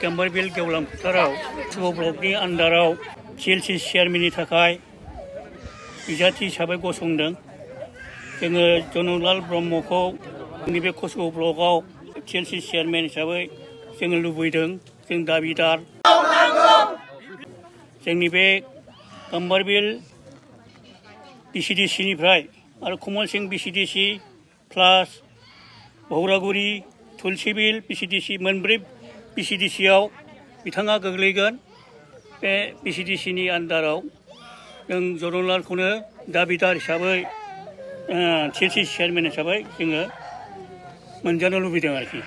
गाम्बारिबिल गेवलां फोथाराव सुब ब्लकनि आन्डाराव CLC चेयारमेननि थाखाय बिजाथि हिसाबै गसंदों। जोङो जनकलाल ब्रह्मखौ जोंनि बे कसुगाव ब्लकआव CLC चेयारमेन हिसाबै जोङो लुबैदों। जों दाबिदार जोंनि बे गाम्बारिबिल BCDCनिफ्राय आरो कमल सिंह BCDC प्लास भौरागुरि तुलसीबिल BCDC मोनब्रै BCDCआव बिथाङा गोग्लैगोन। बे BCDCनि आन्डाराव जों जनकलालखौनो दाबिदार हिसाबै CLC चेयारमेन हिसाबै जोङो मोनजानो लुबैदों आरोखि।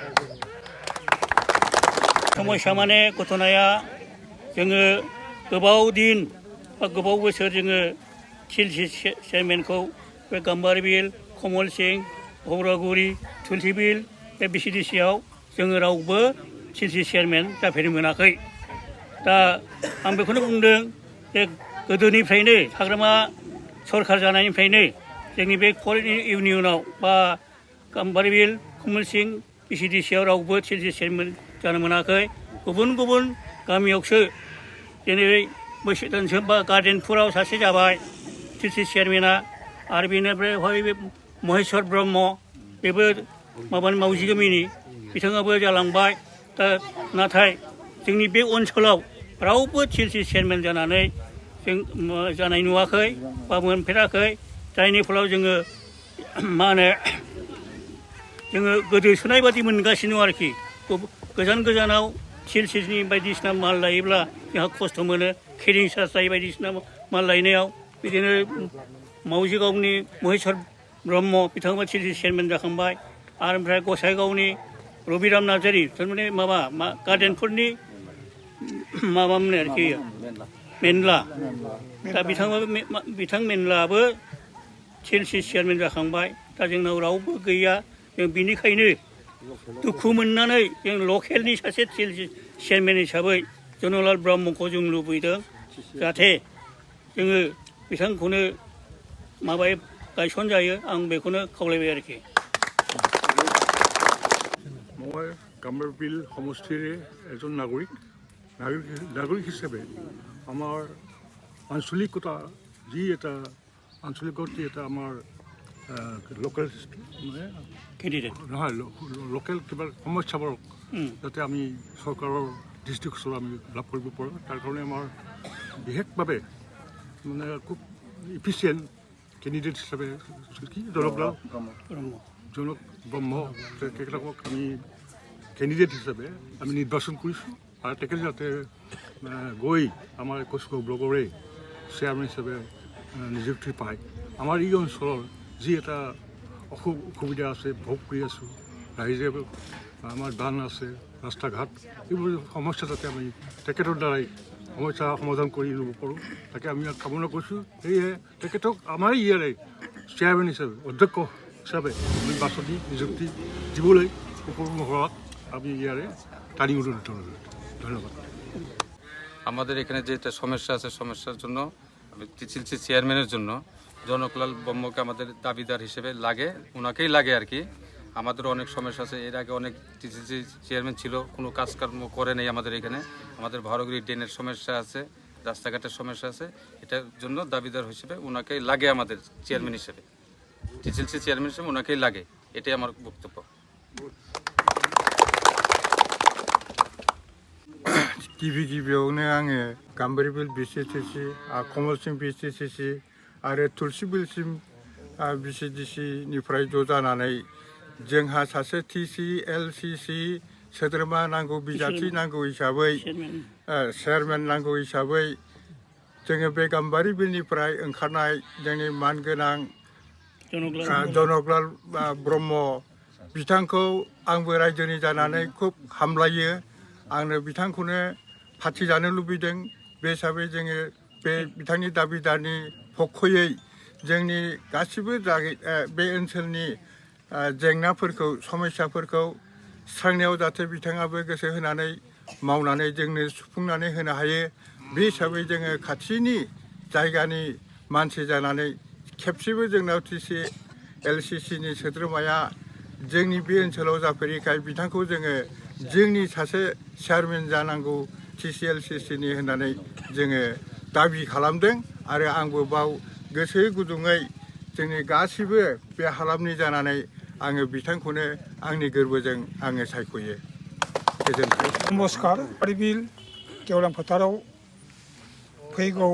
समस्या माने घटनाया जोङो गोबाव दिन बा गोबाव बोसोर जोङो CLC चेयारमेनखौ बे गाम्बारिबिल कमल सिंह भौरागुरि तुलसीबिल बे BCDCआव जोङो रावबो CLC चेयारमेन जाफेरनो मोनाखै। दा आं बेखौनो बुंदों जे गोदोनिफ्रायनो हाग्रामा सरखार जानायनिफ्रायनो जोंनि बे फरेस्ट इउनियनाव बा गाम्बारिबिल कमल सिंह BCDCआव रावबो CLC चेयारमेन जानो मोनाखै। गुबुन गुबुन गामियावसो जेरै बैसोदानसो बा गार्डेनपुराव सासे जाबाय CLC चेयारमेना आरो बेनिफ्राय बे महेश्वर ब्रह्म बेबो माबानि मावजि गामिनि बिथाङाबो जालांबाय। दा नाथाय जोंनि बे ओनसोलाव रावबो CLC चेयारमेन जानानै जों जानाय नुवाखै बा मोनफेराखै। जायनि फलाव जोङो मा होनो जोङो गोदोसोनाय बादि मोनगासिनो आरोखि। गोजान गोजानाव CLCनि बायदिसिना माल लायोब्ला जोंहा खस्थ' मोनो। केरिं चार्ज जायो बायदिसिना माल लायनायाव। बिदिनो मावजि गावनि महेश्वर ब्रह्म बिथाङाबो CLC चेयारमेन जाखांबाय। आरो ओमफ्राय गसाइगावनि रबिराम नार्जारि थारमाने माबा गार्डेनफोरनि माबामोन आरोखि मेनला। दा बिथां मेनलाबो CLC चेयारमेन जाखांबाय। दा जोंनाव रावबो गैया। जों बिनिखायनो दुखु मोननानै जों लकेलनि सासे CLC चेयारमेन हिसाबै जनकलाल ब्रह्मखौ जों लुबैदों। जाहाथे जोङो बिथांखौनो माबाय गायसनजायो आं बेखौनो खावलायबाय आरोखि। মই গাম্বাৰিবিল সমষ্টিৰে এজন নাগৰিক হিচাপে আমাৰ আঞ্চলিকতা যি এটা আঞ্চলিকতা এটা আমাৰ লোকেল মানে নহয় লোকেল কিবা সমস্যাবোৰ যাতে আমি চৰকাৰৰ দৃষ্টিগোচৰ আমি লাভ কৰিব পাৰোঁ তাৰ কাৰণে আমাৰ বিশেষভাৱে মানে খুব ইফিচিয়েণ্ট কেণ্ডিডেট হিচাপে কি জনক ব্ৰহ্ম তেখেতক আমি কেণ্ডিডেট হিচাপে আমি নিৰ্বাচন কৰিছোঁ। আৰু তেখেত যাতে গৈ আমাৰ কচুগাঁও ব্লকৰে চেয়াৰমেন হিচাপে নিযুক্তি পায়। আমাৰ এই অঞ্চলৰ যি এটা অসুবিধা আছে ভোগ কৰি আছোঁ ৰাইজে আমাৰ বান আছে ৰাস্তা ঘাট এইবোৰ সমস্যা যাতে আমি তেখেতৰ দ্বাৰাই সমস্যা সমাধান কৰি ল'ব পাৰোঁ তাকে আমি কামনা কৰিছোঁ। সেয়েহে তেখেতক আমাৰ ইয়াৰে চেয়াৰমেন হিচাপে অধ্যক্ষ হিচাপে আমি বাছনি নিযুক্তি দিবলৈ উপক্ৰম হোৱাত আমি ইয়াৰে টানি অনুরোধ ধন্যবাদ। আমাদের এখানে যেটা সমস্যা আছে সমস্যার জন্য আমি CLC চেয়ারম্যানের জন্য জনকলাল ব্রহ্মকে আমাদের দাবিদার হিসেবে লাগে, ওনাকেই লাগে আর কি। আমাদের অনেক সমস্যা আছে। এর আগে অনেক CLC চেয়ারম্যান ছিল, কোনো কাজকর্ম করে নেই আমাদের এখানে। আমাদের ভারগুড়ি ড্রেনের সমস্যা আছে, রাস্তাঘাটের সমস্যা আছে। এটার জন্য দাবিদার হিসেবে ওনাকেই লাগে আমাদের চেয়ারম্যান হিসেবে। CLC চেয়ারম্যান হিসেবে ওনাকেই লাগে, এটাই আমার বক্তব্য। गिबियावनो आङो गाम्बारिबिल BCDC कमल सिंह BCDC आरो तुलसीबिलसिम BCDCनिफ्राय ज' जानानै जोंहा सासे TCLCC सोद्रोमा नांगौ बिजाथि नांगौ हिसाबै चेयारमेन नांगौ हिसाबै जोङो बे गाम्बारिबिलनिफ्राय ओंखारनाय जोंनि मानगोनां जनकलाल ब्रह्म बिथांखौ आंबो रायजोनि जानानै खुब हामलायो। आंनो बिथांखौनो फाथि जानो लुबैदों। बे हिसाबै जोङो बे बिथांनि दाबिदारनि पक्षयै जोंनि गासिबो बे ओनसोलनि जेंनाफोरखौ समस्याफोरखौ सुस्रांनायाव जाहाथे बिथाङाबो गोसो होनानै मावनानै जोंनो सुफुंनानै होनो हायो। बे हिसाबै जोङो खाथिनि जायगानि मानसि जानानै खेबसेबो जोंनाव TCLCCनि सोद्रोमाया जोंनि बे ओनसोलाव जाफेरिखाय बिथांखौ जोङो जोंनि सासे चेयारमेन जानांगौ TCLCC नि होननानै जोङो दाबि खालामदों आरो आंबो बाव गोसो गुदुङै जोंनि गासिबो बे हालामनि जानानै आङो बिथांखौनो आंनि गोरबोजों आङो सायख'यो। गोजोन्थों। नमस्कार बिल गेवलां फोथाराव फैगौ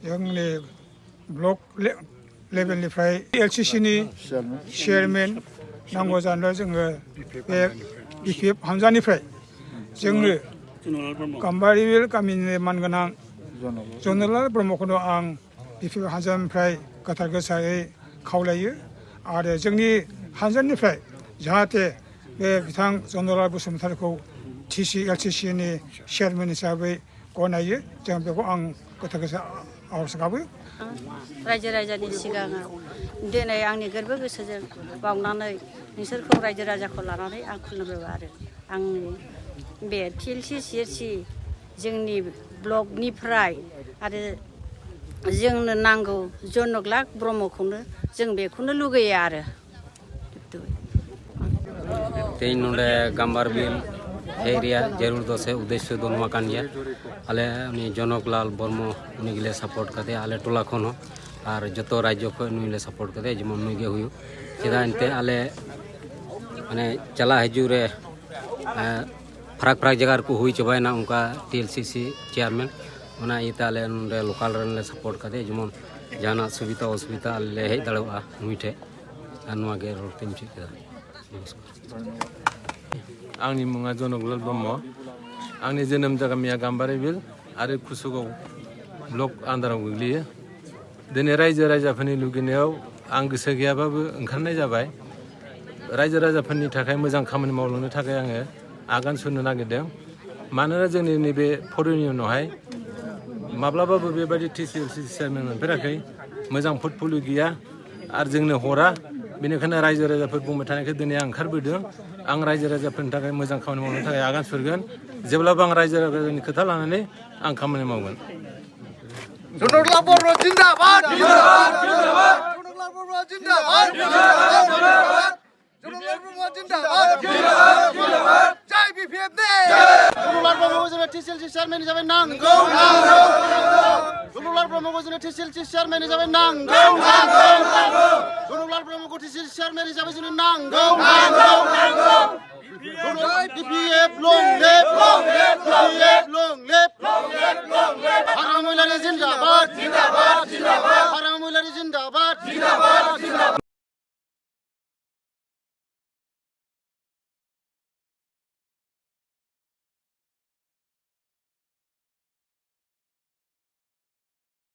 जोंनि ब्लक लेभेलनिफ्राय LCC नि चेयारमेन नांगौ जानो जोङो बे BPF हानजानिफ्राय जोंनो गाम्बारि बिल गामिनि मानगोनां जनरलाल ब्रह्मखौनो आं BPF हानजानिफ्राय गोथार गोसोयै खावलायो आरो जोंनि हानजानिफ्राय जाहाथे बे बिथां जनरलाल बसुमतारीखौ TCLCC नि चेयारमेन हिसाबै गनायो जों बेखौ आं गोथार गोसो आर'ज गाबो। रायजो राजानि सिगाङाव दिनै आंनि गोरबो गोसोजों बावनानै नोंसोरखौ रायजो राजाखौ लानानै आं खुलुमो आरो आंनि बे TCLCC जोंनि ब्लकनिफ्राय आरो जोंनो नांगौ जनकलाल ब्रह्मखौनो जों बेखौनो लुगैयो आरो तेज नोडे गाम्बार बिल एरिया जरूर दो से उद्देश्य दो नवा कान गया आले उनी जनकलाल बर्मा उनी गिले सपोर्ट करते आले टोला खन और जतो राज्य को नुइले सपोर्ट करते जेमन नुइगे हुयो चेदा इनते आले माने चला हजू रे फराक फराक जगह को हुई चबायना उनका TLCC चेयरमैन उना इता आले नोडे लोकल रन ले सपोर्ट करते जेमन जाना सुविधा असुविधा आले हेज दाड़ेवा नुइठे नवा गे रोते मिछि केदा। आंनि मुङा जनकलाल ब्रह्म आंनि जोनोम गामिया गाम्बारि बिल आरो कुसुगाव ब्लक आन्दाराव गोग्लैयो दिनै रायजो राजाफोरनि लुगैनायाव आं गोसो गैयाबाबो ओंखारनाय जाबाय रायजो राजाफोरनि थाखाय मोजां खामानि मावलांनो थाखाय आङो आगान सुरनो नागिरदों मानोना जोंनि नैबे फर इउनियनावहाय माब्लाबाबो बेबायदि TCLCC चेयारमेन मोनफेराखै मोजां पर्टफलिय गैया आरो जोंनो हरा बेनिखायनो रायजो राजाफोर बुंबाय थानायखाय दिनै आं ओंखारबोदों आं रायजो राजाफोरनि थाखाय मोजां खामानि मावनो थाखाय आगान सुरगोन जेब्लाबो आं रायजो राजानि खोथा लानानै आं खामानि मावगोन। जनकलाल ब्रह्म जिन्दाबाद जिन्दाबाद जिन्दाबाद जनकलाल ब्रह्म जिन्दाबाद जिन्दाबाद जनकलाल ब्रह्म जिन्दाबाद जिन्दाबाद जिन्दाबाद जय BPF दे जनकलाल ब्रह्मखौ जोङो TCLCC चेयारमेन हिसाबै नांगौ नांगौ जनकलाल ब्रह्मखौ जोङो TCLCC चेयारमेन हिसाबै नांगौ नांगौ जनकलाल ब्रह्मखौ TCLCC चेयारमेन हिसाबै जोंनो नांगौ नांगौ नांगौ BPF लं लेप लं लेप BPF लं लेप हारामुलारि जिन्दाबाद जिन्दाबाद जिन्दाबाद हारामुलारि जिन्दाबाद जिन्दाबाद जिन्दाबाद